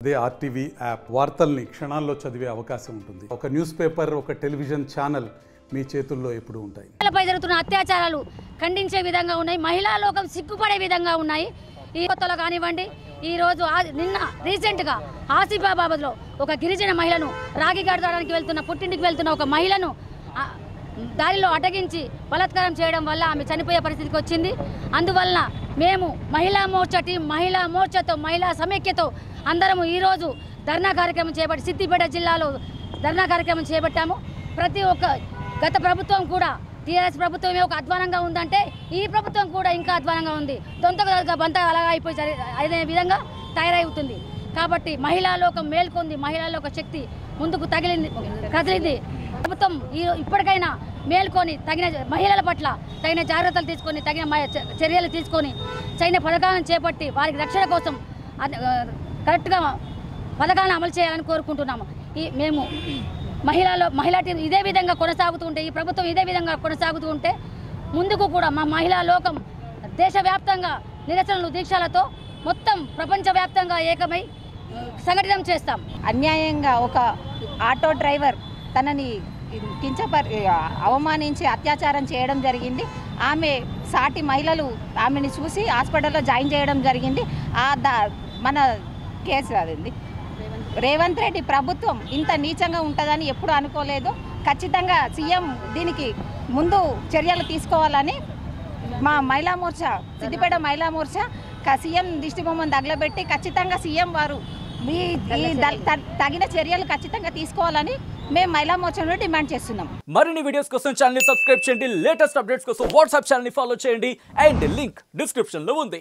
అదే RTV app వార్తల్ని క్షణాల్లో చదివే అవకాశం ఉంటుంది. ఒక న్యూస్ పేపర్, ఒక టెలివిజన్ ఛానల్ మీ చేతుల్లో ఎప్పుడూ ఉంటాయి. మహిళలపై జరుగుతున్న అత్యాచారాలు ఖండించే విధంగా ఉన్నాయి. మహిళా లోకం సిగ్గుపడే విధంగా ఉన్నాయి. ఈ కొత్తలో కానివ్వండి, ఈరోజు నిన్న రీసెంట్గా ఆసిఫాబాద్లో ఒక గిరిజన మహిళను రాగి కడతాడానికి వెళ్తున్న పుట్టింటికి వెళ్తున్న ఒక మహిళను దారిలో అటగించి బలాత్కారం చేయడం వల్ల ఆమె చనిపోయే పరిస్థితికి వచ్చింది. అందువలన మేము మహిళా మోర్చా టీం, మహిళా మోర్చాతో, మహిళా సమైక్యతో అందరము ఈరోజు ధర్నా కార్యక్రమం చేపట్టి సిద్దిపేట జిల్లాలో ధర్నా కార్యక్రమం చేపట్టాము. ప్రతి ఒక్క గత ప్రభుత్వం కూడా టీఆర్ఎస్ ప్రభుత్వమే ఒక అధ్వానంగా ఉందంటే ఈ ప్రభుత్వం కూడా ఇంకా అధ్వానంగా ఉంది. దొంతగా బంత అలాగా అయిపోయి అదే విధంగా తయారవుతుంది. కాబట్టి మహిళా లోకం మేల్కొంది, మహిళా లోక శక్తి ముందుకు కదిలింది. ప్రభుత్వం ఇప్పటికైనా మేల్కొని తగిన మహిళల పట్ల తగిన జాగ్రత్తలు తీసుకొని, తగిన చర్యలు తీసుకొని, సైన్య పథకాలను చేపట్టి వారికి రక్షణ కోసం కరెక్ట్గా పథకాలను అమలు చేయాలని కోరుకుంటున్నాము. మేము మహిళా టీం ఇదే విధంగా కొనసాగుతూ ఉంటే, ఈ ప్రభుత్వం ఇదే విధంగా కొనసాగుతూ ఉంటే ముందుకు కూడా మా మహిళా లోకం దేశవ్యాప్తంగా నిరసనలు, దీక్షలతో మొత్తం ప్రపంచవ్యాప్తంగా ఏకమై సంఘటితం చేస్తాం. అన్యాయంగా ఒక ఆటో డ్రైవర్ తనని అవమానించి అత్యాచారం చేయడం జరిగింది. ఆమె సాటి మహిళలు ఆమెని చూసి హాస్పిటల్లో జాయిన్ చేయడం జరిగింది. మన కేసు అదింది. రేవంత్ రెడ్డి ప్రభుత్వం ఇంత నీచంగా ఉంటుందని ఎప్పుడు అనుకోలేదు. ఖచ్చితంగా సీఎం దీనికి ముందు చర్యలు తీసుకోవాలని మా మహిళా మోర్చా, సిద్దిపేట మహిళా మోర్చా సీఎం దిష్టిబొమ్మను తగలబెట్టి ఖచ్చితంగా సీఎం వారు తగిన చర్యలు ఖచ్చితంగా తీసుకోవాలని మేము మహిళా మోర్చాను డిమాండ్ చేస్తున్నాం. మరిన్ని వీడియోస్ కోసం ఛానల్ ని సబ్స్క్రైబ్ చేయండి. లేటెస్ట్ అప్డేట్స్ కోసం వాట్సాప్ ఛానల్ ని ఫాలో చేయండి. అండ్ లింక్ డిస్క్రిప్షన్ లో ఉంది.